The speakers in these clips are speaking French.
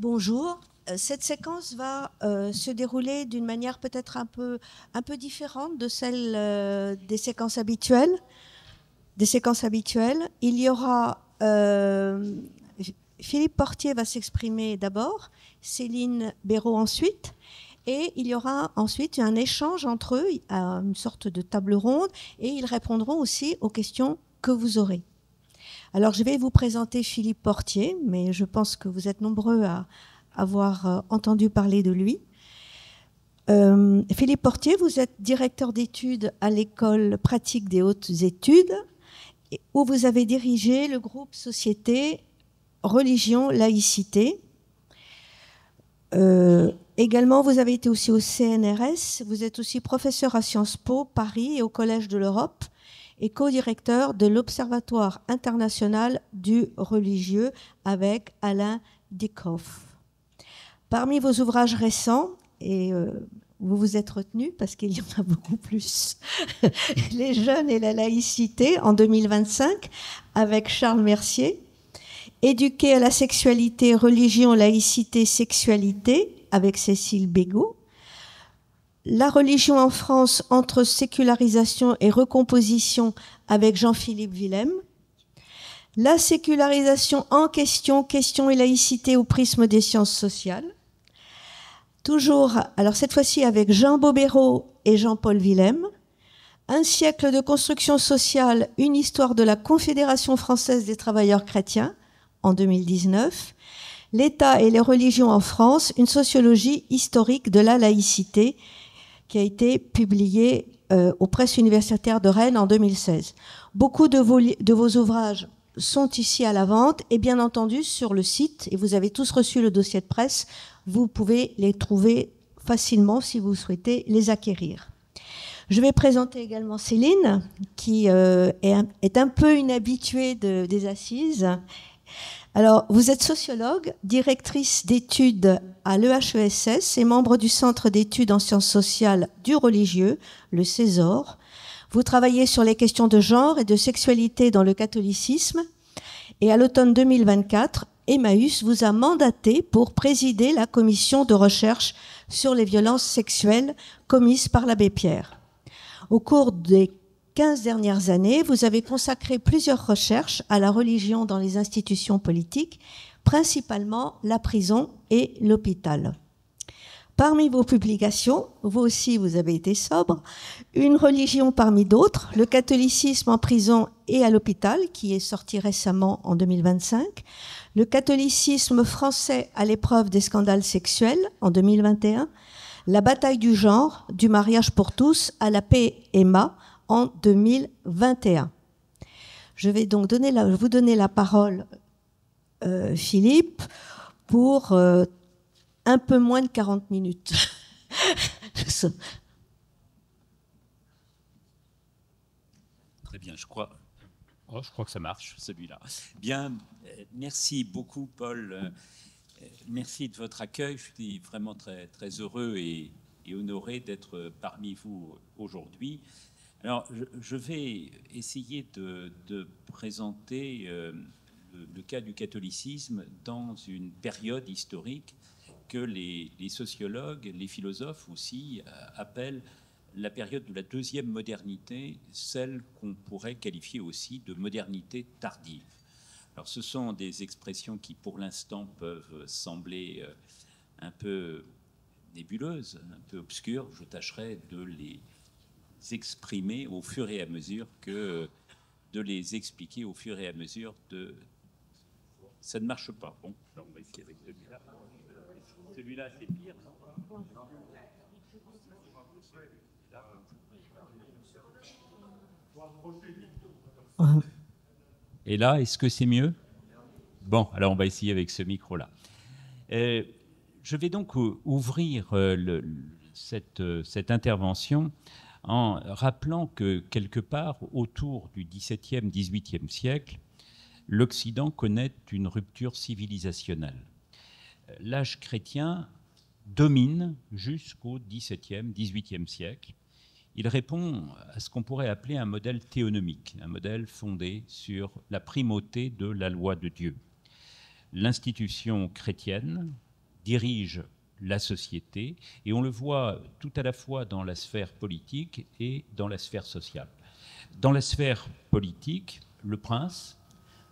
Bonjour. Cette séquence va se dérouler d'une manière peut-être un peu différente de celle des séquences habituelles. Il y aura Philippe Portier va s'exprimer d'abord, Céline Béraud ensuite, et il y aura ensuite un échange entre eux, une sorte de table ronde, et ils répondront aussi aux questions que vous aurez. Alors, je vais vous présenter Philippe Portier, mais je pense que vous êtes nombreux à avoir entendu parler de lui. Philippe Portier, vous êtes directeur d'études à l'École pratique des hautes études, où vous avez dirigé le groupe Société, Religion, Laïcité. Également, vous avez été aussi au CNRS, vous êtes aussi professeur à Sciences Po Paris et au Collège de l'Europe, et co-directeur de l'Observatoire international du religieux avec Alain Dickhoff. Parmi vos ouvrages récents, et vous vous êtes retenu parce qu'il y en a beaucoup plus, Les jeunes et la laïcité en 2025 avec Charles Mercier, Éduquer à la sexualité, religion, laïcité, sexualité avec Cécile Bégaud, La religion en France entre sécularisation et recomposition avec Jean-Philippe Willem, La sécularisation en question, question et laïcité au prisme des sciences sociales. Toujours, alors cette fois-ci avec Jean Bobéro et Jean-Paul Willem, Un siècle de construction sociale, une histoire de la Confédération française des travailleurs chrétiens en 2019, L'État et les religions en France, une sociologie historique de la laïcité, qui a été publié aux presses universitaires de Rennes en 2016. Beaucoup de vos ouvrages sont ici à la vente et bien entendu sur le site, et vous avez tous reçu le dossier de presse, vous pouvez les trouver facilement si vous souhaitez les acquérir. Je vais présenter également Céline, qui est un peu une habituée des assises. Alors, vous êtes sociologue, directrice d'études à l'EHESS et membre du Centre d'études en sciences sociales du religieux, le Césor. Vous travaillez sur les questions de genre et de sexualité dans le catholicisme. Et à l'automne 2024, Emmaüs vous a mandaté pour présider la commission de recherche sur les violences sexuelles commises par l'abbé Pierre. Au cours des 15 dernières années, vous avez consacré plusieurs recherches à la religion dans les institutions politiques, principalement la prison et l'hôpital. Parmi vos publications, vous aussi vous avez été sobre, Une religion parmi d'autres, le catholicisme en prison et à l'hôpital, qui est sorti récemment en 2025, le catholicisme français à l'épreuve des scandales sexuels en 2021, la bataille du genre, du mariage pour tous à la paix Emma en 2021. Je vais donc vous donner la parole, Philippe, pour un peu moins de 40 minutes. Très bien, je crois que ça marche, celui-là. Bien, merci beaucoup, Paul. Merci de votre accueil. Je suis vraiment très, très heureux et honoré d'être parmi vous aujourd'hui. Alors, je vais essayer de présenter le cas du catholicisme dans une période historique que les sociologues, les philosophes aussi, appellent la période de la deuxième modernité, celle qu'on pourrait qualifier aussi de modernité tardive. Alors, ce sont des expressions qui, pour l'instant, peuvent sembler un peu nébuleuses, un peu obscures. Je tâcherai de les exprimer au fur et à mesure de les expliquer au fur et à mesure de... Ça ne marche pas. Bon, alors on va essayer avec celui-là. Celui-là, c'est pire, non? Et là, est-ce que c'est mieux? Bon, alors on va essayer avec ce micro-là. Je vais donc ouvrir cette intervention en rappelant que quelque part, autour du XVIIe, XVIIIe siècle, l'Occident connaît une rupture civilisationnelle. L'âge chrétien domine jusqu'au XVIIe, XVIIIe siècle. Il répond à ce qu'on pourrait appeler un modèle théonomique, un modèle fondé sur la primauté de la loi de Dieu. L'institution chrétienne dirige la société, et on le voit tout à la fois dans la sphère politique et dans la sphère sociale. Dans la sphère politique, le prince,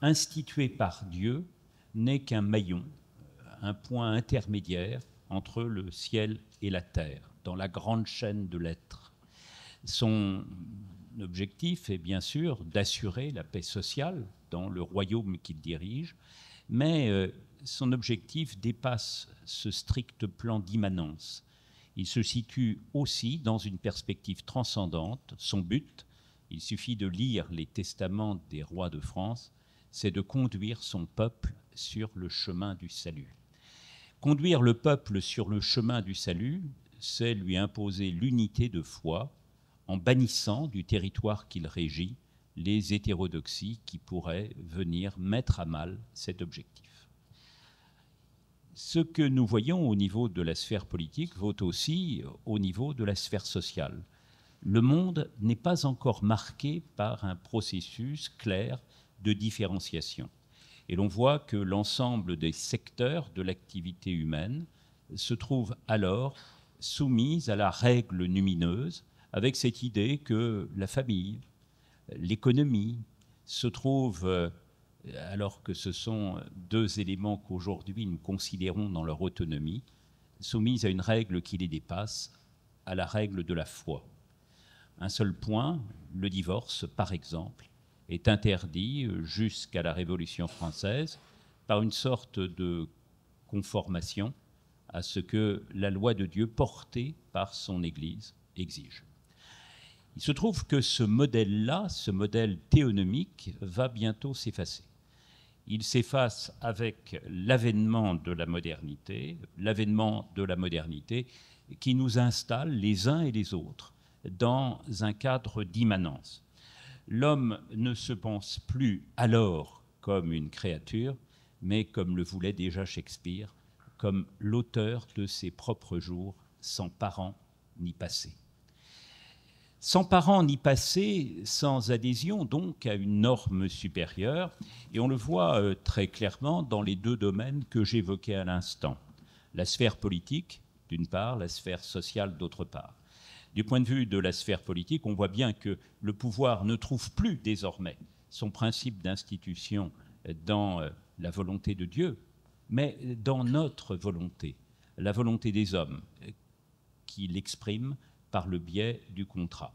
institué par Dieu, n'est qu'un maillon, un point intermédiaire entre le ciel et la terre, dans la grande chaîne de l'être. Son objectif est bien sûr d'assurer la paix sociale dans le royaume qu'il dirige, mais son objectif dépasse ce strict plan d'immanence. Il se situe aussi dans une perspective transcendante. Son but, il suffit de lire les testaments des rois de France, c'est de conduire son peuple sur le chemin du salut. Conduire le peuple sur le chemin du salut, c'est lui imposer l'unité de foi en bannissant du territoire qu'il régit les hétérodoxies qui pourraient venir mettre à mal cet objectif. Ce que nous voyons au niveau de la sphère politique vaut aussi au niveau de la sphère sociale. Le monde n'est pas encore marqué par un processus clair de différenciation. Et l'on voit que l'ensemble des secteurs de l'activité humaine se trouvent alors soumis à la règle lumineuse, avec cette idée que la famille, l'économie se trouvent, alors que ce sont deux éléments qu'aujourd'hui nous considérons dans leur autonomie, soumises à une règle qui les dépasse, à la règle de la foi. Un seul point, le divorce, par exemple, est interdit jusqu'à la Révolution française par une sorte de conformation à ce que la loi de Dieu portée par son Église exige. Il se trouve que ce modèle-là, ce modèle théonomique, va bientôt s'effacer. Il s'efface avec l'avènement de la modernité qui nous installe les uns et les autres dans un cadre d'immanence. L'homme ne se pense plus alors comme une créature, mais comme le voulait déjà Shakespeare, comme l'auteur de ses propres jours, sans parents ni passé. Sans parents ni passé, sans adhésion donc à une norme supérieure, et on le voit très clairement dans les deux domaines que j'évoquais à l'instant. La sphère politique, d'une part, la sphère sociale, d'autre part. Du point de vue de la sphère politique, on voit bien que le pouvoir ne trouve plus désormais son principe d'institution dans la volonté de Dieu, mais dans notre volonté, la volonté des hommes, qui l'exprime par le biais du contrat.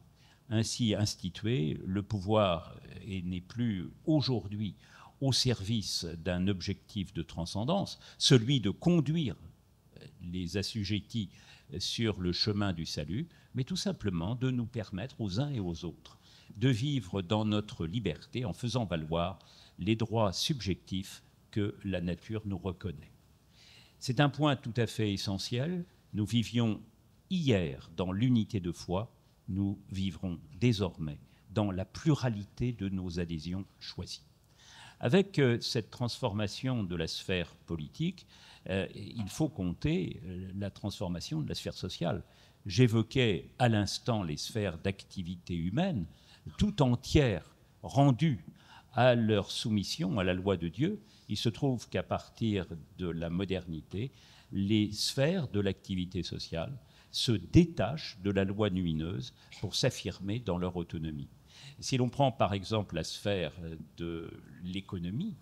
Ainsi institué, le pouvoir n'est plus aujourd'hui au service d'un objectif de transcendance, celui de conduire les assujettis sur le chemin du salut, mais tout simplement de nous permettre aux uns et aux autres de vivre dans notre liberté en faisant valoir les droits subjectifs que la nature nous reconnaît. C'est un point tout à fait essentiel. Nous vivions hier dans l'unité de foi, nous vivrons désormais dans la pluralité de nos adhésions choisies. Avec cette transformation de la sphère politique, il faut compter la transformation de la sphère sociale. J'évoquais à l'instant les sphères d'activité humaine, tout entières rendues à leur soumission à la loi de Dieu. Il se trouve qu'à partir de la modernité, les sphères de l'activité sociale se détachent de la loi lumineuse pour s'affirmer dans leur autonomie. Si l'on prend par exemple la sphère de l'économie,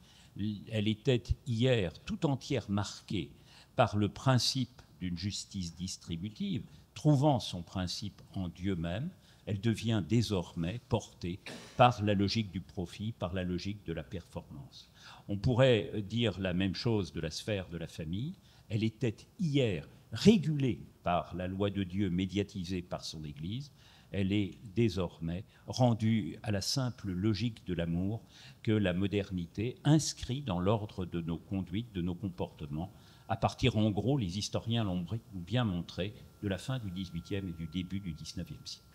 elle était hier tout entière marquée par le principe d'une justice distributive, trouvant son principe en Dieu même. Elle devient désormais portée par la logique du profit, par la logique de la performance. On pourrait dire la même chose de la sphère de la famille. Elle était hier régulée par la loi de Dieu médiatisée par son Église. Elle est désormais rendue à la simple logique de l'amour que la modernité inscrit dans l'ordre de nos conduites, de nos comportements, à partir, en gros, les historiens l'ont bien montré, de la fin du XVIIIe et du début du XIXe siècle.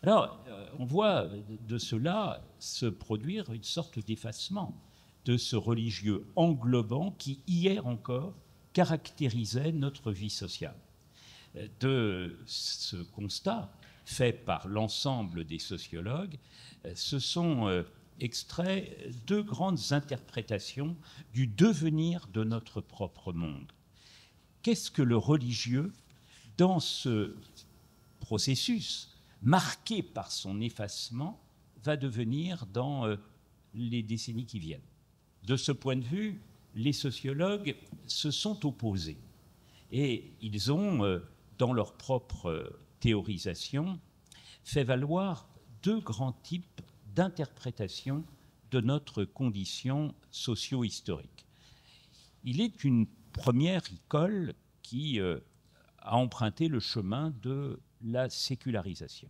Alors, on voit de cela se produire une sorte d'effacement de ce religieux englobant qui, hier encore, caractérisait notre vie sociale. De ce constat, fait par l'ensemble des sociologues, se sont extraits deux grandes interprétations du devenir de notre propre monde. qu'est-ce que le religieux dans ce processus marqué par son effacement va devenir dans les décennies qui viennent. De ce point de vue, les sociologues se sont opposés et ils ont, dans leur propre théorisation, fait valoir deux grands types d'interprétation de notre condition socio-historique. Il est une première école qui a emprunté le chemin de la sécularisation.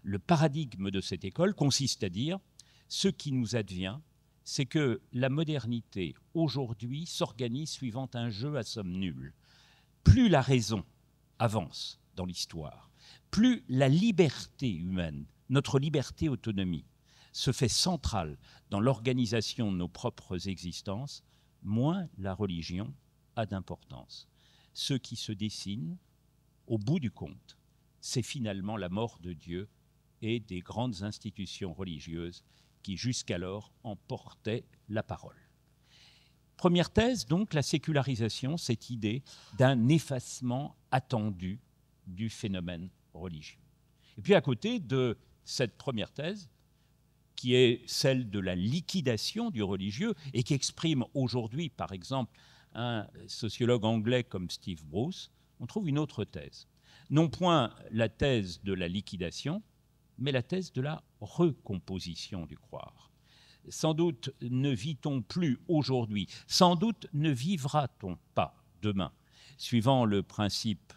Le paradigme de cette école consiste à dire ce qui nous advient, c'est que la modernité aujourd'hui s'organise suivant un jeu à somme nulle. Plus la raison avance dans l'histoire, plus la liberté humaine, notre liberté autonomie, se fait centrale dans l'organisation de nos propres existences, moins la religion a d'importance. Ce qui se dessine, au bout du compte, c'est finalement la mort de Dieu et des grandes institutions religieuses qui jusqu'alors en portaient la parole. Première thèse, donc, la sécularisation, cette idée d'un effacement attendu du phénomène religieux. Et puis à côté de cette première thèse, qui est celle de la liquidation du religieux et qui exprime aujourd'hui, par exemple, un sociologue anglais comme Steve Bruce, on trouve une autre thèse. Non point la thèse de la liquidation, mais la thèse de la recomposition du croire. Sans doute ne vit-on plus aujourd'hui, sans doute ne vivra-t-on pas demain, suivant le principe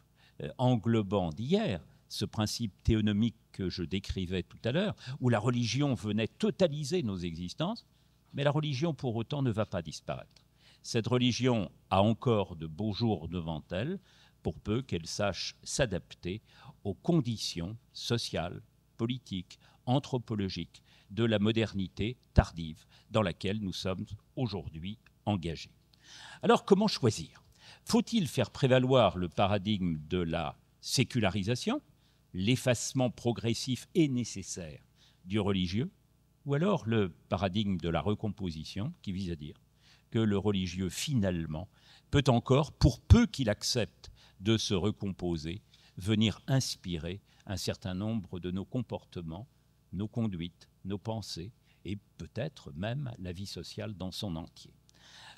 englobant d'hier, ce principe théonomique que je décrivais tout à l'heure, où la religion venait totaliser nos existences, mais la religion pour autant ne va pas disparaître. Cette religion a encore de beaux jours devant elle, pour peu qu'elle sache s'adapter aux conditions sociales, politiques, anthropologiques de la modernité tardive dans laquelle nous sommes aujourd'hui engagés. Alors, comment choisir ? Faut-il faire prévaloir le paradigme de la sécularisation, l'effacement progressif et nécessaire du religieux, ou alors le paradigme de la recomposition qui vise à dire que le religieux, finalement, peut encore, pour peu qu'il accepte de se recomposer, venir inspirer un certain nombre de nos comportements, nos conduites, nos pensées, et peut-être même la vie sociale dans son entier.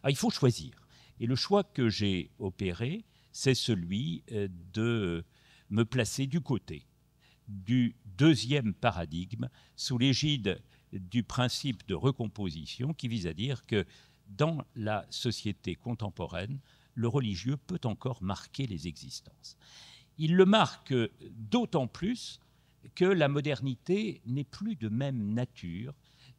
Alors, il faut choisir. Et le choix que j'ai opéré, c'est celui de me placer du côté du deuxième paradigme, sous l'égide du principe de recomposition, qui vise à dire que dans la société contemporaine, le religieux peut encore marquer les existences. Il le marque d'autant plus que la modernité n'est plus de même nature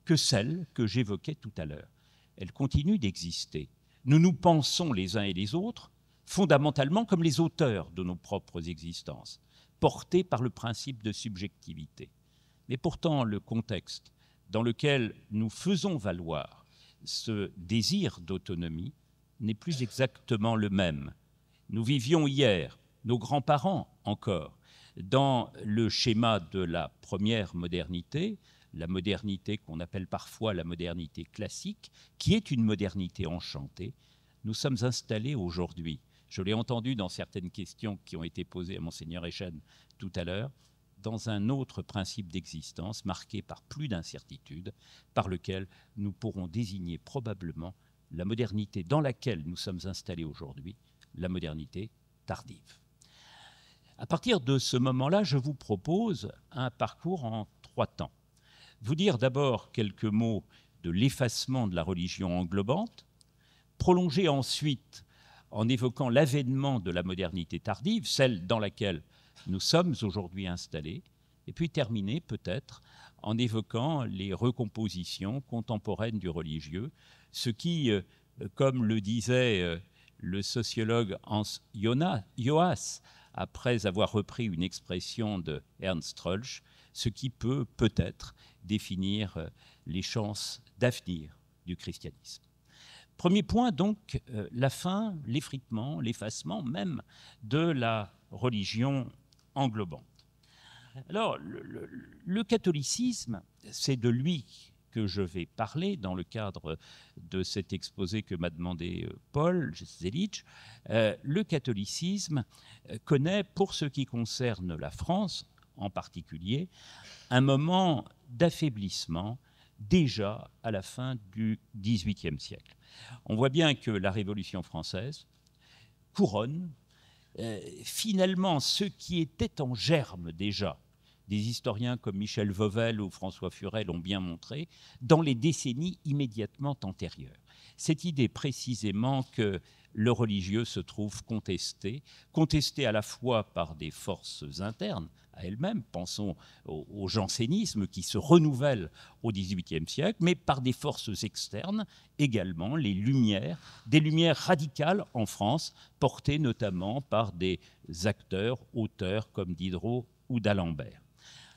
que celle que j'évoquais tout à l'heure. Elle continue d'exister. Nous nous pensons les uns et les autres fondamentalement comme les auteurs de nos propres existences, portés par le principe de subjectivité. Mais pourtant, le contexte dans lequel nous faisons valoir ce désir d'autonomie n'est plus exactement le même. Nous vivions hier, nos grands-parents encore, dans le schéma de la première modernité, la modernité qu'on appelle parfois la modernité classique, qui est une modernité enchantée. Nous sommes installés aujourd'hui, je l'ai entendu dans certaines questions qui ont été posées à Monseigneur Echenne tout à l'heure, dans un autre principe d'existence marqué par plus d'incertitudes, par lequel nous pourrons désigner probablement la modernité dans laquelle nous sommes installés aujourd'hui, la modernité tardive. À partir de ce moment-là, je vous propose un parcours en 3 temps. Vous dire d'abord quelques mots de l'effacement de la religion englobante, prolonger ensuite en évoquant l'avènement de la modernité tardive, celle dans laquelle nous sommes aujourd'hui installés, et puis terminer peut-être en évoquant les recompositions contemporaines du religieux, ce qui, comme le disait le sociologue Hans Joas, après avoir repris une expression de Ernst Rölsch, ce qui peut peut-être définir les chances d'avenir du christianisme. Premier point, donc, la fin, l'effritement, l'effacement même de la religion englobante. Alors, le catholicisme, c'est de lui que je vais parler dans le cadre de cet exposé que m'a demandé Paul Selig, le catholicisme connaît, pour ce qui concerne la France en particulier, un moment d'affaiblissement déjà à la fin du XVIIIe siècle. On voit bien que la Révolution française couronne finalement ce qui était en germe déjà. Des historiens comme Michel Vauvel ou François Furet l'ont bien montré, dans les décennies immédiatement antérieures. Cette idée précisément que le religieux se trouve contesté à la fois par des forces internes à elles-mêmes, pensons au jansénisme qui se renouvelle au XVIIIe siècle, mais par des forces externes également, les Lumières, des Lumières radicales en France, portées notamment par des acteurs, auteurs comme Diderot ou d'Alembert.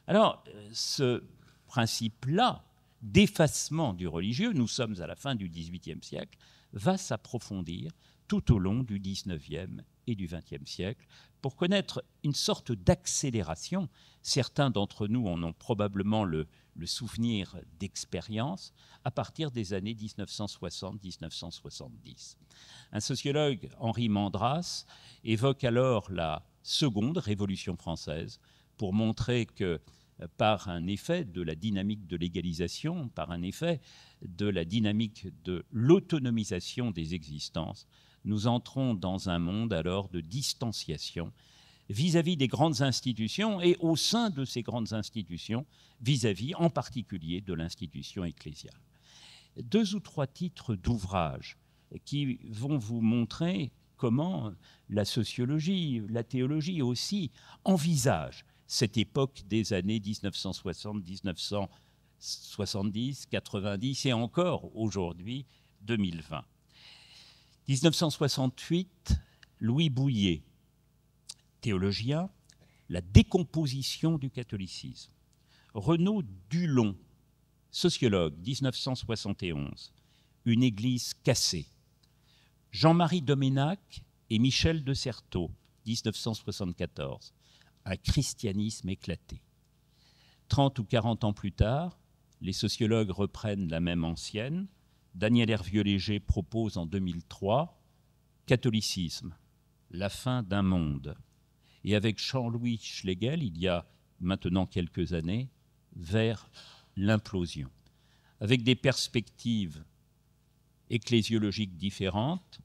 Alors, ce principe-là d'effacement du religieux, nous sommes à la fin du XVIIIe siècle, va s'approfondir tout au long du XIXe et du XXe siècle pour connaître une sorte d'accélération. Certains d'entre nous en ont probablement le souvenir d'expérience à partir des années 1960-1970. Un sociologue, Henri Mandras, évoque alors la seconde Révolution française pour montrer que par un effet de la dynamique de l'égalisation, par un effet de la dynamique de l'autonomisation des existences, nous entrons dans un monde alors de distanciation vis-à-vis des grandes institutions et au sein de ces grandes institutions, vis-à-vis en particulier de l'institution ecclésiale. 2 ou 3 titres d'ouvrages qui vont vous montrer comment la sociologie, la théologie aussi envisagent cette époque des années 1960, 1970, 90 et encore aujourd'hui 2020. 1968, Louis Bouillet, théologien, la décomposition du catholicisme. Renaud Dulon, sociologue, 1971, une église cassée. Jean-Marie Doménac et Michel de Certeau, 1974, un christianisme éclaté. 30 ou 40 ans plus tard, les sociologues reprennent la même ancienne. Daniel Hervieux-Léger propose en 2003 « Catholicisme, la fin d'un monde ». Et avec Jean-Louis Schlegel, il y a maintenant quelques années, vers l'implosion. Avec des perspectives ecclésiologiques différentes,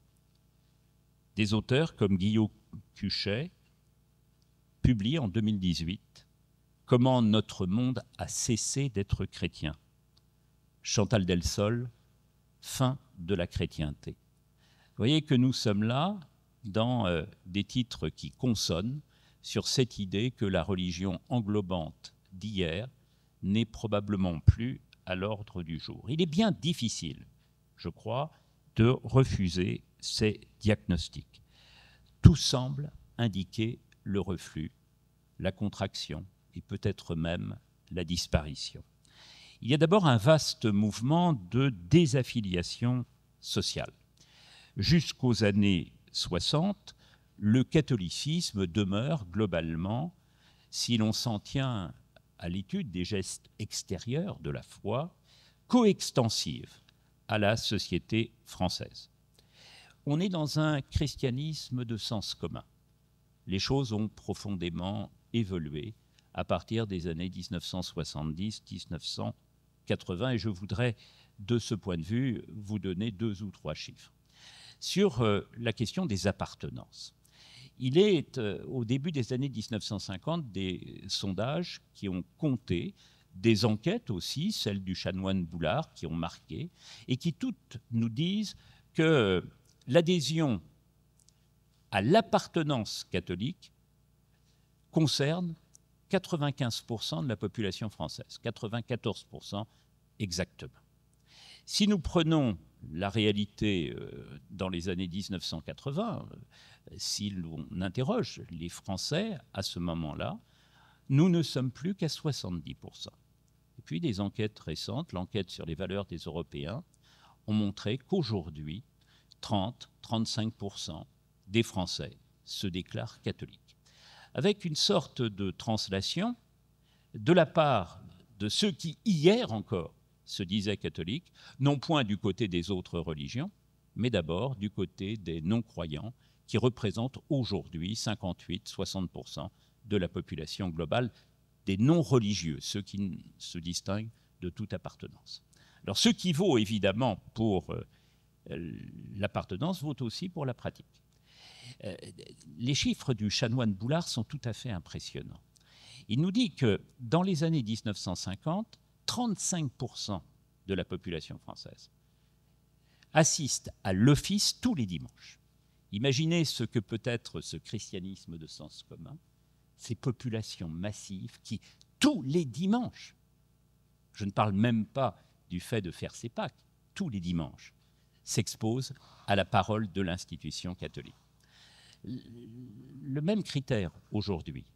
des auteurs comme Guillaume Cuchet publient en 2018 « Comment notre monde a cessé d'être chrétien ». Chantal Delsol, fin de la chrétienté. Vous voyez que nous sommes là dans des titres qui consonnent sur cette idée que la religion englobante d'hier n'est probablement plus à l'ordre du jour. Il est bien difficile, je crois, de refuser ces diagnostics. Tout semble indiquer le reflux, la contraction et peut-être même la disparition. Il y a d'abord un vaste mouvement de désaffiliation sociale. Jusqu'aux années 60, le catholicisme demeure globalement, si l'on s'en tient à l'étude des gestes extérieurs de la foi, coextensive à la société française. On est dans un christianisme de sens commun. Les choses ont profondément évolué à partir des années 1970-1980, et je voudrais, de ce point de vue, vous donner 2 ou 3 chiffres. Sur la question des appartenances, il est, au début des années 1950, des sondages qui ont compté, des enquêtes aussi, celles du chanoine Boulard, qui ont marqué, et qui toutes nous disent que l'adhésion à l'appartenance catholique concerne 95% de la population française, 94% exactement. Si nous prenons la réalité dans les années 1980, si l'on interroge les Français à ce moment-là, nous ne sommes plus qu'à 70%. Et puis des enquêtes récentes, l'enquête sur les valeurs des Européens, ont montré qu'aujourd'hui, 30-35% des Français se déclarent catholiques. Avec une sorte de translation de la part de ceux qui, hier encore, se disaient catholiques, non point du côté des autres religions, mais d'abord du côté des non-croyants, qui représentent aujourd'hui 58-60% de la population globale, des non-religieux, ceux qui se distinguent de toute appartenance. Alors ce qui vaut évidemment pour l'appartenance vaut aussi pour la pratique. Les chiffres du chanoine Boulard sont tout à fait impressionnants. Il nous dit que dans les années 1950, 35% de la population française assiste à l'office tous les dimanches. Imaginez ce que peut être ce christianisme de sens commun, ces populations massives qui, tous les dimanches, je ne parle même pas du fait de faire ses Pâques, tous les dimanches, s'exposent à la parole de l'institution catholique. Le même critère aujourd'hui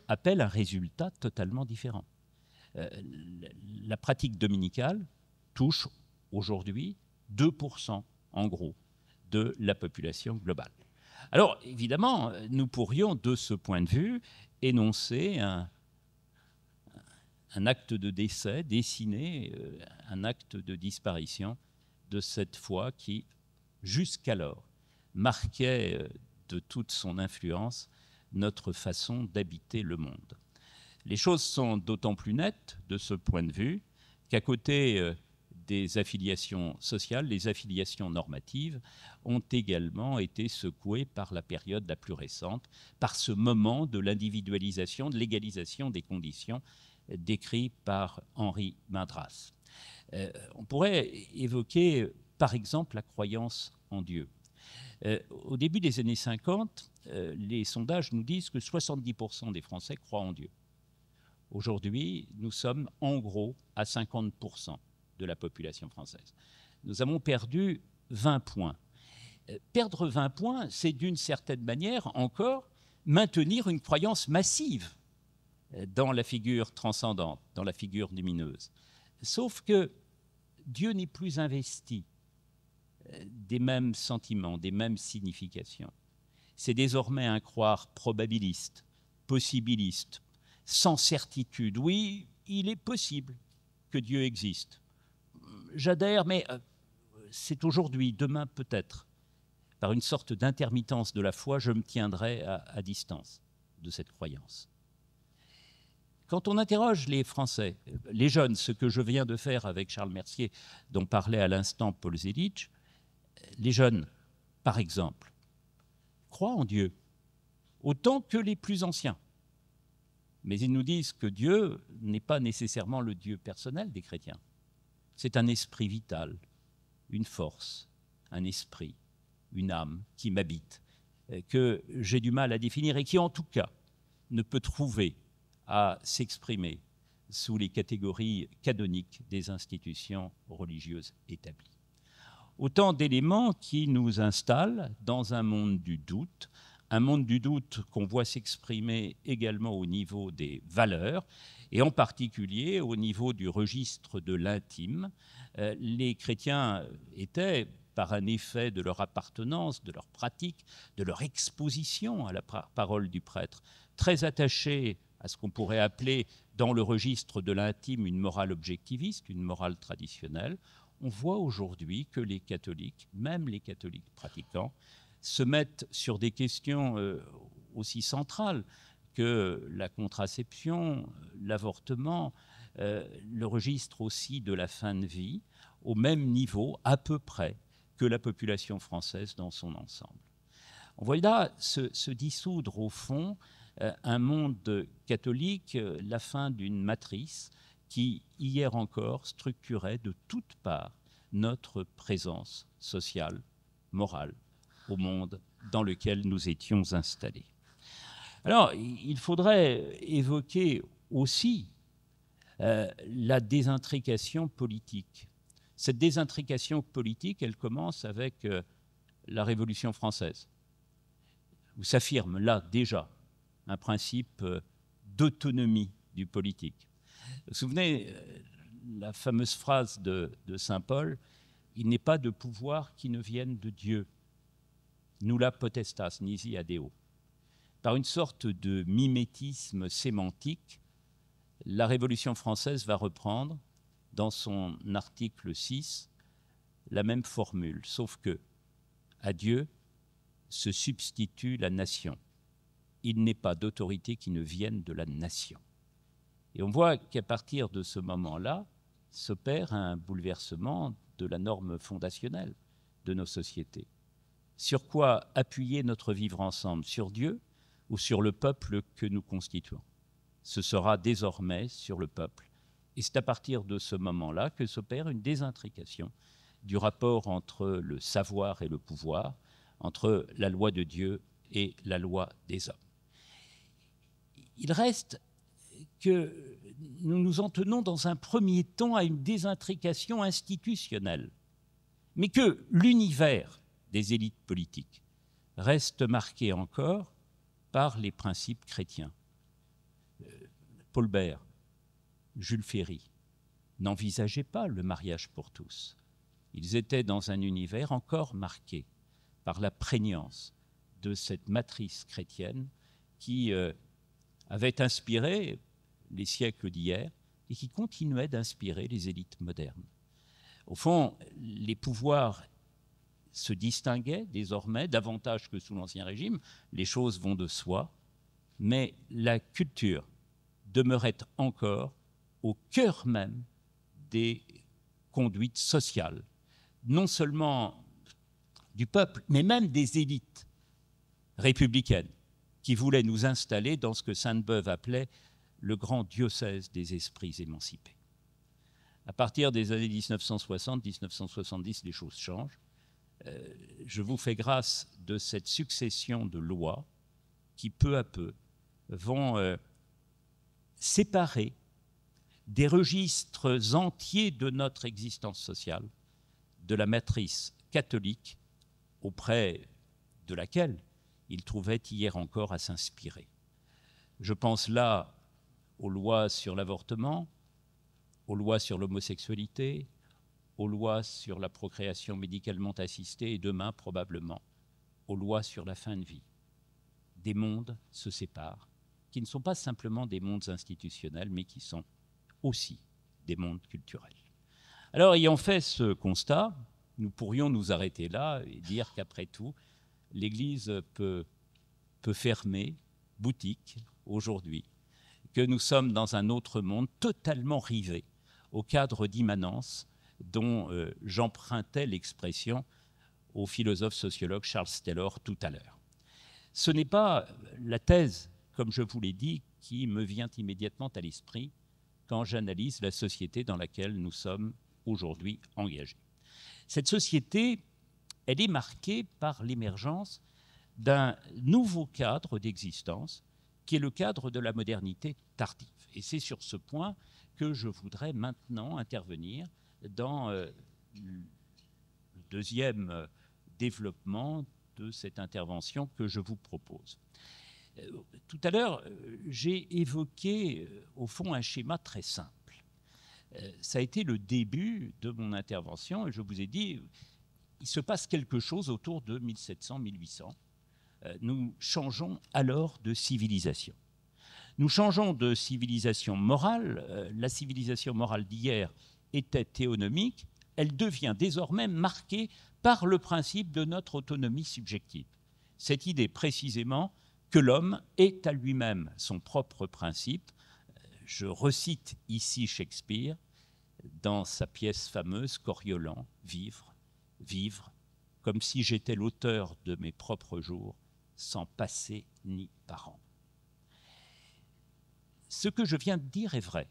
appelle un résultat totalement différent. La pratique dominicale touche aujourd'hui 2% en gros de la population globale. Alors évidemment, nous pourrions de ce point de vue énoncer un acte de décès, dessiner un acte de disparition de cette foi qui, jusqu'alors, marquait de toute son influence notre façon d'habiter le monde. Les choses sont d'autant plus nettes de ce point de vue qu'à côté des affiliations sociales, les affiliations normatives ont également été secouées par la période la plus récente, par ce moment de l'individualisation, de l'égalisation des conditions décrit par Henri Mindras. On pourrait évoquer, par exemple, la croyance en Dieu. Au début des années 50, les sondages nous disent que 70% des Français croient en Dieu. Aujourd'hui, nous sommes en gros à 50% de la population française. Nous avons perdu 20 points. Perdre 20 points, c'est d'une certaine manière encore maintenir une croyance massive dans la figure transcendante, dans la figure lumineuse. Sauf que Dieu n'est plus investi des mêmes sentiments, des mêmes significations. C'est désormais un croire probabiliste, possibiliste, sans certitude. Oui, il est possible que Dieu existe. J'adhère, mais c'est aujourd'hui, demain peut-être. Par une sorte d'intermittence de la foi, je me tiendrai à distance de cette croyance. Quand on interroge les Français, les jeunes, ce que je viens de faire avec Charles Mercier, dont parlait à l'instant Paul Zelic, les jeunes, par exemple, croient en Dieu, autant que les plus anciens. Mais ils nous disent que Dieu n'est pas nécessairement le Dieu personnel des chrétiens. C'est un esprit vital, une force, un esprit, une âme qui m'habite, que j'ai du mal à définir et qui, en tout cas, ne peut trouver à s'exprimer sous les catégories canoniques des institutions religieuses établies. Autant d'éléments qui nous installent dans un monde du doute qu'on voit s'exprimer également au niveau des valeurs, et en particulier au niveau du registre de l'intime. Les chrétiens étaient, par un effet de leur appartenance, de leur pratique, de leur exposition à la parole du prêtre, très attachés à ce qu'on pourrait appeler dans le registre de l'intime une morale objectiviste, une morale traditionnelle. On voit aujourd'hui que les catholiques, même les catholiques pratiquants, se mettent sur des questions aussi centrales que la contraception, l'avortement, le registre aussi de la fin de vie, au même niveau à peu près que la population française dans son ensemble. On voit là se dissoudre au fond un monde catholique, la fin d'une matrice qui, hier encore, structurait de toutes parts notre présence sociale, morale, au monde dans lequel nous étions installés. Alors, il faudrait évoquer aussi la désintrication politique. Cette désintrication politique, elle commence avec la Révolution française, où s'affirme là déjà un principe d'autonomie du politique. Vous vous souvenez la fameuse phrase de saint Paul, « Il n'est pas de pouvoir qui ne vienne de Dieu, nulla potestas nisi ad Deo ». Par une sorte de mimétisme sémantique, la Révolution française va reprendre dans son article 6 la même formule, sauf que à Dieu se substitue la nation. Il n'est pas d'autorité qui ne vienne de la nation. Et on voit qu'à partir de ce moment-là s'opère un bouleversement de la norme fondationnelle de nos sociétés. Sur quoi appuyer notre vivre ensemble? Sur Dieu ou sur le peuple que nous constituons? Ce sera désormais sur le peuple. Et c'est à partir de ce moment-là que s'opère une désintrication du rapport entre le savoir et le pouvoir, entre la loi de Dieu et la loi des hommes. Il reste que nous nous en tenons dans un premier temps à une désintrication institutionnelle, mais que l'univers des élites politiques reste marqué encore par les principes chrétiens. Paul Bert, Jules Ferry n'envisageaient pas le mariage pour tous. Ils étaient dans un univers encore marqué par la prégnance de cette matrice chrétienne qui avait inspiré les siècles d'hier et qui continuait d'inspirer les élites modernes. Au fond, les pouvoirs se distinguaient désormais davantage que sous l'Ancien Régime, les choses vont de soi, mais la culture demeurait encore au cœur même des conduites sociales, non seulement du peuple, mais même des élites républicaines qui voulaient nous installer dans ce que Sainte-Beuve appelait le grand diocèse des esprits émancipés. À partir des années 1960-1970, les choses changent. Je vous fais grâce de cette succession de lois qui, peu à peu, vont séparer des registres entiers de notre existence sociale de la matrice catholique auprès de laquelle il trouvait hier encore à s'inspirer. Je pense là aux lois sur l'avortement, aux lois sur l'homosexualité, aux lois sur la procréation médicalement assistée et demain probablement aux lois sur la fin de vie. Des mondes se séparent, qui ne sont pas simplement des mondes institutionnels, mais qui sont aussi des mondes culturels. Alors, ayant fait ce constat, nous pourrions nous arrêter là et dire qu'après tout, l'Église peut fermer boutique aujourd'hui, que nous sommes dans un autre monde totalement rivé au cadre d'immanence dont j'empruntais l'expression au philosophe sociologue Charles Taylor tout à l'heure. Ce n'est pas la thèse, comme je vous l'ai dit, qui me vient immédiatement à l'esprit quand j'analyse la société dans laquelle nous sommes aujourd'hui engagés. Cette société, elle est marquée par l'émergence d'un nouveau cadre d'existence qui est le cadre de la modernité tardive. Et c'est sur ce point que je voudrais maintenant intervenir dans le deuxième développement de cette intervention que je vous propose. Tout à l'heure, j'ai évoqué au fond un schéma très simple. Ça a été le début de mon intervention et je vous ai dit, il se passe quelque chose autour de 1700-1800. Nous changeons alors de civilisation. Nous changeons de civilisation morale. La civilisation morale d'hier était théonomique. Elle devient désormais marquée par le principe de notre autonomie subjective. Cette idée précisément que l'homme est à lui-même son propre principe. Je recite ici Shakespeare dans sa pièce fameuse Coriolan, vivre, vivre, comme si j'étais l'auteur de mes propres jours, sans passé ni parent. Ce que je viens de dire est vrai.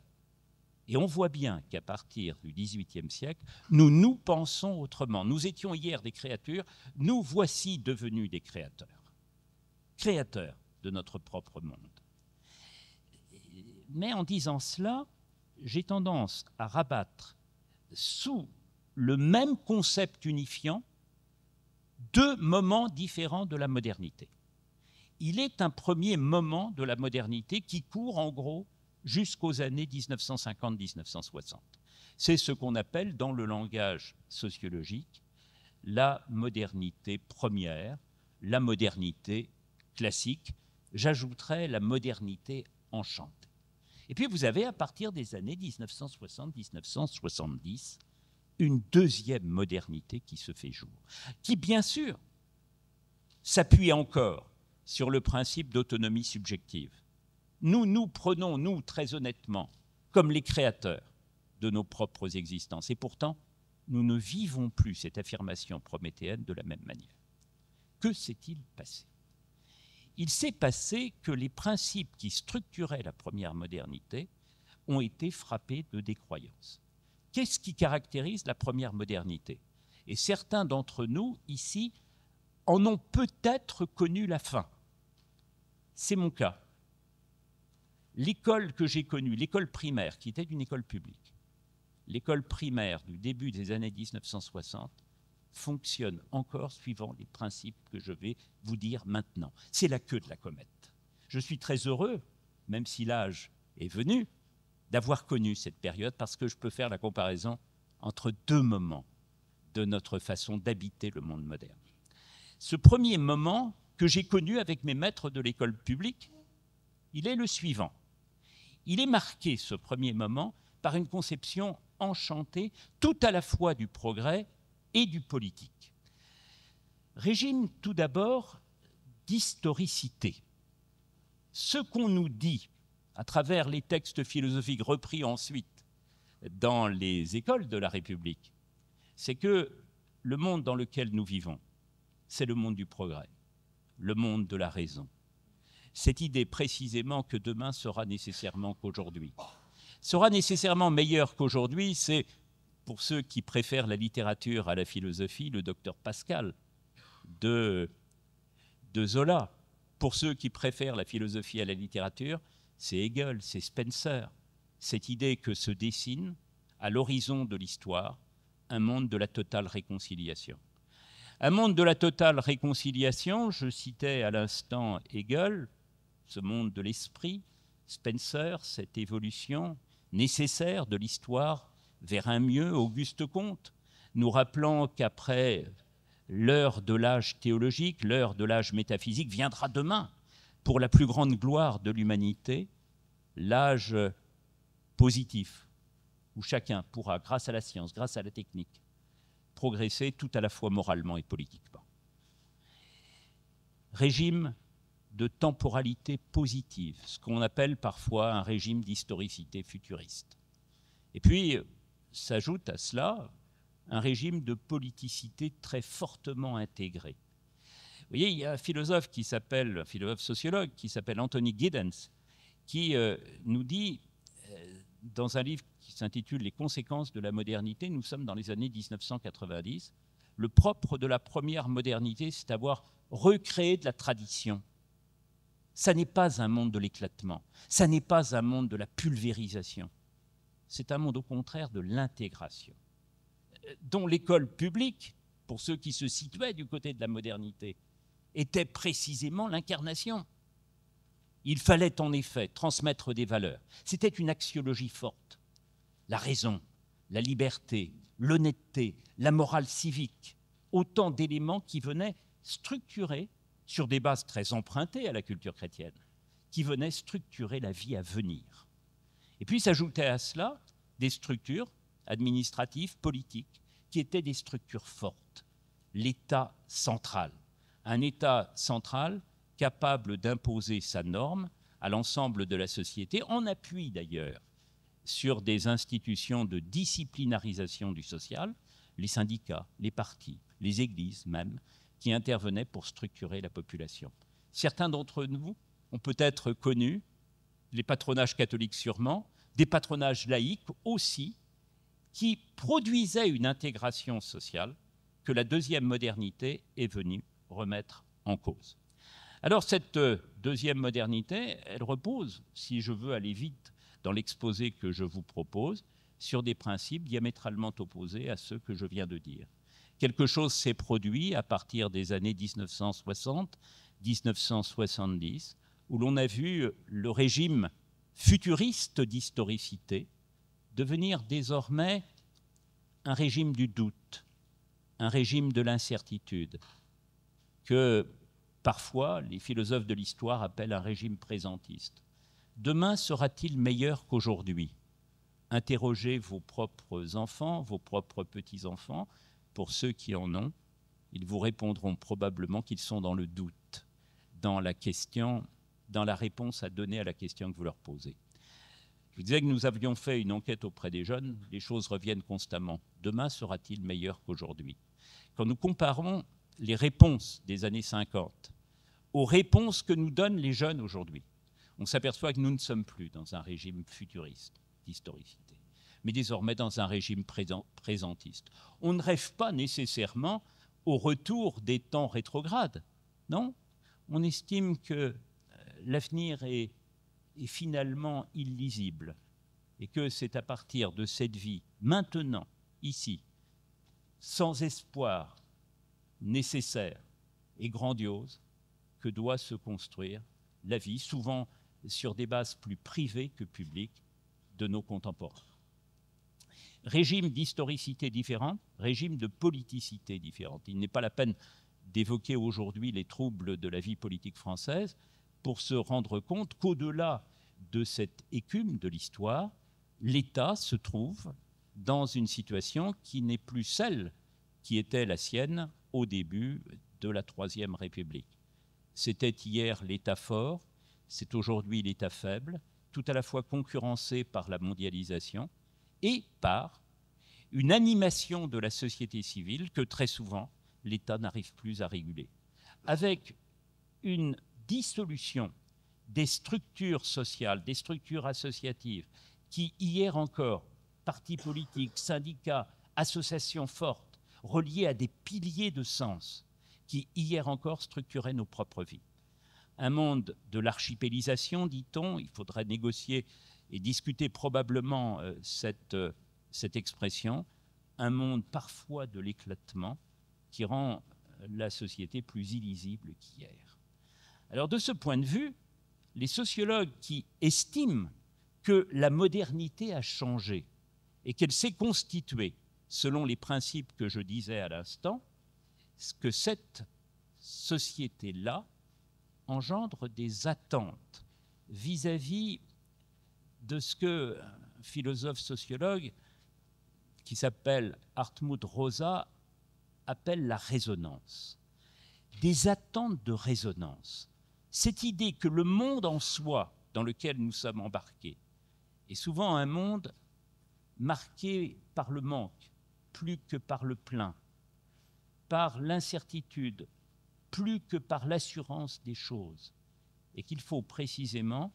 Et on voit bien qu'à partir du XVIIIe siècle, nous pensons autrement. Nous étions hier des créatures, nous voici devenus des créateurs. Créateurs de notre propre monde. Mais en disant cela, j'ai tendance à rabattre sous le même concept unifiant deux moments différents de la modernité. Il est un premier moment de la modernité qui court en gros jusqu'aux années 1950-1960. C'est ce qu'on appelle dans le langage sociologique la modernité première, la modernité classique, j'ajouterais la modernité enchantée. Et puis vous avez, à partir des années 1960-1970, une deuxième modernité qui se fait jour, qui, bien sûr, s'appuie encore sur le principe d'autonomie subjective. Nous prenons, nous, très honnêtement, comme les créateurs de nos propres existences. Et pourtant, nous ne vivons plus cette affirmation prométhéenne de la même manière. Que s'est-il passé? Il s'est passé que les principes qui structuraient la première modernité ont été frappés de décroyance. Qu'est-ce qui caractérise la première modernité? Et certains d'entre nous, ici, en ont peut-être connu la fin. C'est mon cas. L'école que j'ai connue, l'école primaire, qui était une école publique, l'école primaire du début des années 1960 fonctionne encore suivant les principes que je vais vous dire maintenant. C'est la queue de la comète. Je suis très heureux, même si l'âge est venu, d'avoir connu cette période parce que je peux faire la comparaison entre deux moments de notre façon d'habiter le monde moderne. Ce premier moment que j'ai connu avec mes maîtres de l'école publique, il est le suivant. Il est marqué, ce premier moment, par une conception enchantée tout à la fois du progrès et du politique. Régime tout d'abord d'historicité. Ce qu'on nous dit à travers les textes philosophiques repris ensuite dans les écoles de la République, c'est que le monde dans lequel nous vivons, c'est le monde du progrès, le monde de la raison. Cette idée précisément que demain sera nécessairement qu'aujourd'hui. Sera nécessairement meilleur qu'aujourd'hui, c'est, pour ceux qui préfèrent la littérature à la philosophie, le docteur Pascal de Zola. Pour ceux qui préfèrent la philosophie à la littérature, c'est Hegel, c'est Spencer. Cette idée que se dessine, à l'horizon de l'histoire, un monde de la totale réconciliation. Un monde de la totale réconciliation, je citais à l'instant Hegel, ce monde de l'esprit, Spencer, cette évolution nécessaire de l'histoire vers un mieux, Auguste Comte, nous rappelant qu'après l'heure de l'âge théologique, l'heure de l'âge métaphysique viendra demain, pour la plus grande gloire de l'humanité, l'âge positif, où chacun pourra, grâce à la science, grâce à la technique, progresser tout à la fois moralement et politiquement. Régime de temporalité positive, ce qu'on appelle parfois un régime d'historicité futuriste. Et puis, s'ajoute à cela un régime de politicité très fortement intégré. Vous voyez, il y a un philosophe sociologue qui s'appelle Anthony Giddens, qui nous dit, dans un livre qui s'intitule « Les conséquences de la modernité », nous sommes dans les années 1990, le propre de la première modernité, c'est d'avoir recréé de la tradition. Ça n'est pas un monde de l'éclatement, ça n'est pas un monde de la pulvérisation, c'est un monde au contraire de l'intégration, dont l'école publique, pour ceux qui se situaient du côté de la modernité, était précisément l'incarnation. Il fallait en effet transmettre des valeurs. C'était une axiologie forte. La raison, la liberté, l'honnêteté, la morale civique, autant d'éléments qui venaient structurer, sur des bases très empruntées à la culture chrétienne, qui venaient structurer la vie à venir. Et puis s'ajoutaient à cela des structures administratives, politiques, qui étaient des structures fortes. L'État central, un État central capable d'imposer sa norme à l'ensemble de la société, en appui d'ailleurs sur des institutions de disciplinarisation du social, les syndicats, les partis, les églises même, qui intervenaient pour structurer la population. Certains d'entre nous ont peut-être connu, les patronages catholiques sûrement, des patronages laïques aussi, qui produisaient une intégration sociale que la deuxième modernité est venue remettre en cause. Alors cette deuxième modernité, elle repose, si je veux aller vite dans l'exposé que je vous propose, sur des principes diamétralement opposés à ceux que je viens de dire. Quelque chose s'est produit à partir des années 1960-1970, où l'on a vu le régime futuriste d'historicité devenir désormais un régime du doute, un régime de l'incertitude, que parfois les philosophes de l'histoire appellent un régime présentiste. Demain sera-t-il meilleur qu'aujourd'hui? Interrogez vos propres enfants, vos propres petits-enfants. Pour ceux qui en ont, ils vous répondront probablement qu'ils sont dans le doute, dans la question, dans la réponse à donner à la question que vous leur posez. Je vous disais que nous avions fait une enquête auprès des jeunes, les choses reviennent constamment. Demain sera-t-il meilleur qu'aujourd'hui? Quand nous comparons les réponses des années 50 aux réponses que nous donnent les jeunes aujourd'hui, on s'aperçoit que nous ne sommes plus dans un régime futuriste d'historicité, mais désormais dans un régime présentiste. On ne rêve pas nécessairement au retour des temps rétrogrades, non? On estime que l'avenir est finalement illisible et que c'est à partir de cette vie, maintenant, ici, sans espoir nécessaire et grandiose, que doit se construire la vie, souvent sur des bases plus privées que publiques, de nos contemporains. Régime d'historicité différente, régime de politicité différente. Il n'est pas la peine d'évoquer aujourd'hui les troubles de la vie politique française pour se rendre compte qu'au-delà de cette écume de l'histoire, l'État se trouve dans une situation qui n'est plus celle qui était la sienne au début de la Troisième République. C'était hier l'État fort, c'est aujourd'hui l'État faible, tout à la fois concurrencé par la mondialisation et par une animation de la société civile que très souvent l'État n'arrive plus à réguler, avec une dissolution des structures sociales, des structures associatives, qui hier encore, partis politiques, syndicats, associations fortes, reliées à des piliers de sens, qui hier encore structuraient nos propres vies. Un monde de l'archipélisation, dit-on, il faudrait négocier et discuter probablement cette expression, un monde parfois de l'éclatement qui rend la société plus illisible qu'hier. Alors de ce point de vue, les sociologues qui estiment que la modernité a changé et qu'elle s'est constituée selon les principes que je disais à l'instant, que cette société-là engendre des attentes vis-à-vis de ce qu'un philosophe sociologue qui s'appelle Hartmut Rosa appelle la résonance. Des attentes de résonance. Cette idée que le monde en soi dans lequel nous sommes embarqués est souvent un monde marqué par le manque, plus que par le plein, par l'incertitude, plus que par l'assurance des choses, et qu'il faut précisément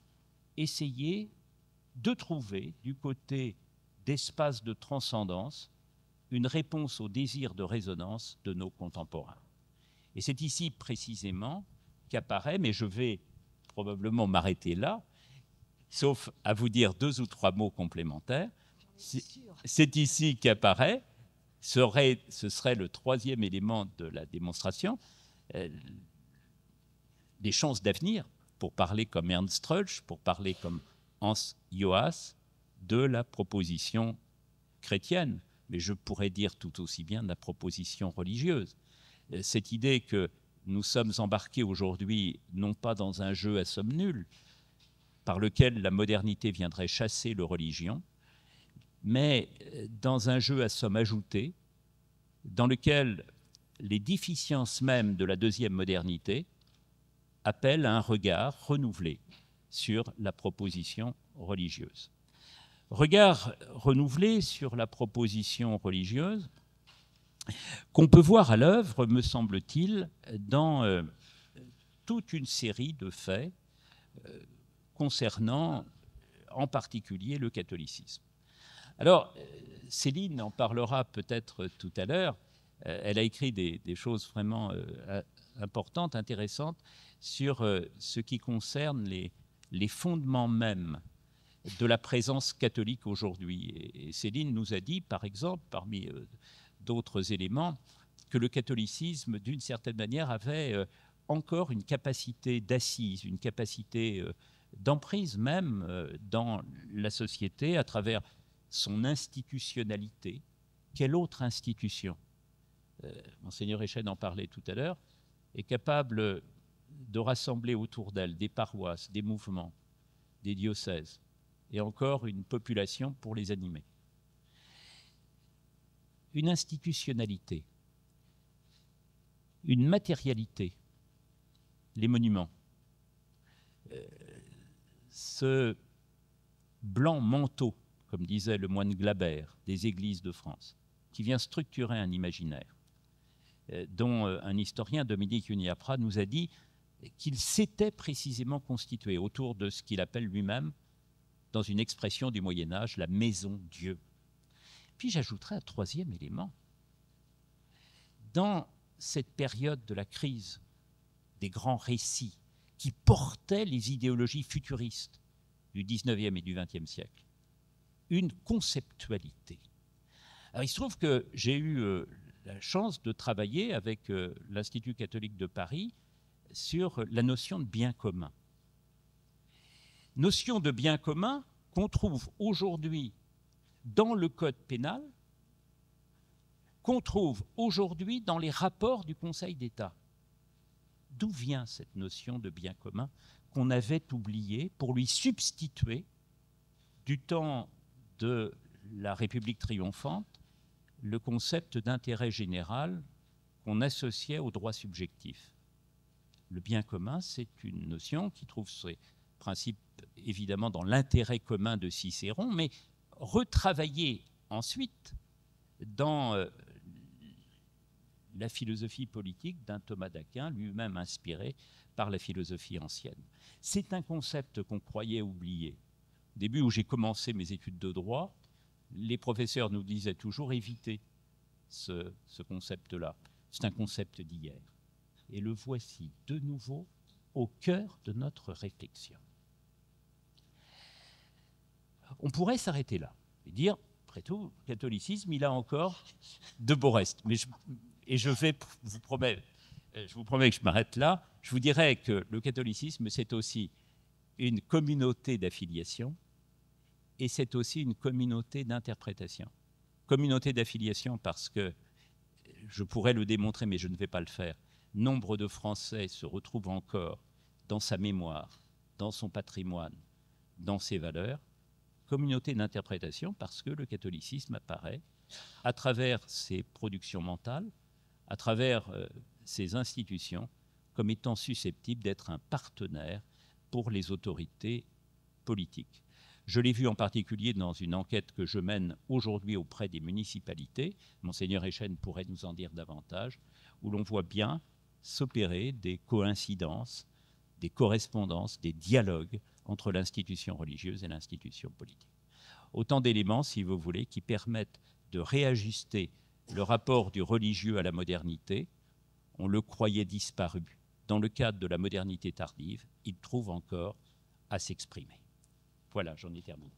essayer de trouver, du côté d'espace de transcendance, une réponse au désir de résonance de nos contemporains. Et c'est ici précisément qu'apparaît, mais je vais probablement m'arrêter là, sauf à vous dire 2 ou 3 mots complémentaires, c'est ici qu'apparaît, ce serait le 3e élément de la démonstration, des chances d'avenir, pour parler comme Ernst Troeltsch, pour parler comme Hans Joas, de la proposition chrétienne, mais je pourrais dire tout aussi bien de la proposition religieuse. Cette idée que nous sommes embarqués aujourd'hui, non pas dans un jeu à somme nulle, par lequel la modernité viendrait chasser le religion, mais dans un jeu à somme ajoutée, dans lequel les déficiences mêmes de la deuxième modernité appellent à un regard renouvelé sur la proposition religieuse. Regard renouvelé sur la proposition religieuse qu'on peut voir à l'œuvre, me semble-t-il, dans toute une série de faits concernant en particulier le catholicisme. Alors, Céline en parlera peut-être tout à l'heure. Elle a écrit des choses vraiment importantes, intéressantes, sur ce qui concerne les fondements mêmes de la présence catholique aujourd'hui. Et Céline nous a dit, par exemple, parmi d'autres éléments, que le catholicisme, d'une certaine manière, avait encore une capacité d'assise, une capacité d'emprise même dans la société à travers son institutionnalité. Quelle autre institution, Monseigneur Echêne en parlait tout à l'heure, est capable de rassembler autour d'elle des paroisses, des mouvements, des diocèses, et encore une population pour les animer. Une institutionnalité, une matérialité, les monuments. Ce blanc manteau, comme disait le moine Glabert, des églises de France, qui vient structurer un imaginaire, dont un historien, Dominique Uniapra, nous a dit qu'il s'était précisément constitué autour de ce qu'il appelle lui-même, dans une expression du Moyen-Âge, la maison Dieu. Puis j'ajouterai un troisième élément. Dans cette période de la crise, des grands récits qui portaient les idéologies futuristes du 19e et du 20e siècle, une conceptualité. Alors il se trouve que j'ai eu la chance de travailler avec l'Institut catholique de Paris sur la notion de bien commun. Notion de bien commun qu'on trouve aujourd'hui dans le code pénal, qu'on trouve aujourd'hui dans les rapports du Conseil d'État. D'où vient cette notion de bien commun qu'on avait oubliée pour lui substituer, du temps de la République triomphante, le concept d'intérêt général qu'on associait au droit subjectif. Le bien commun, c'est une notion qui trouve ses principes évidemment dans l'intérêt commun de Cicéron, mais retravaillée ensuite dans la philosophie politique d'un Thomas d'Aquin, lui-même inspiré par la philosophie ancienne. C'est un concept qu'on croyait oublié. Au début où j'ai commencé mes études de droit, les professeurs nous disaient toujours éviter ce concept-là. C'est un concept d'hier. Et le voici de nouveau au cœur de notre réflexion. On pourrait s'arrêter là et dire, après tout, le catholicisme, il a encore de beaux restes. Mais je vous promets que je m'arrête là. Je vous dirais que le catholicisme, c'est aussi une communauté d'affiliation et c'est aussi une communauté d'interprétation. Communauté d'affiliation parce que, je pourrais le démontrer, mais je ne vais pas le faire, nombre de Français se retrouvent encore dans sa mémoire, dans son patrimoine, dans ses valeurs. Communauté d'interprétation parce que le catholicisme apparaît à travers ses productions mentales, à travers ses institutions, comme étant susceptible d'être un partenaire pour les autorités politiques. Je l'ai vu en particulier dans une enquête que je mène aujourd'hui auprès des municipalités, Monseigneur Echen pourrait nous en dire davantage, où l'on voit bien s'opérer des coïncidences, des correspondances, des dialogues entre l'institution religieuse et l'institution politique. Autant d'éléments, si vous voulez, qui permettent de réajuster le rapport du religieux à la modernité. On le croyait disparu. Dans le cadre de la modernité tardive, il trouve encore à s'exprimer. Voilà, j'en ai terminé.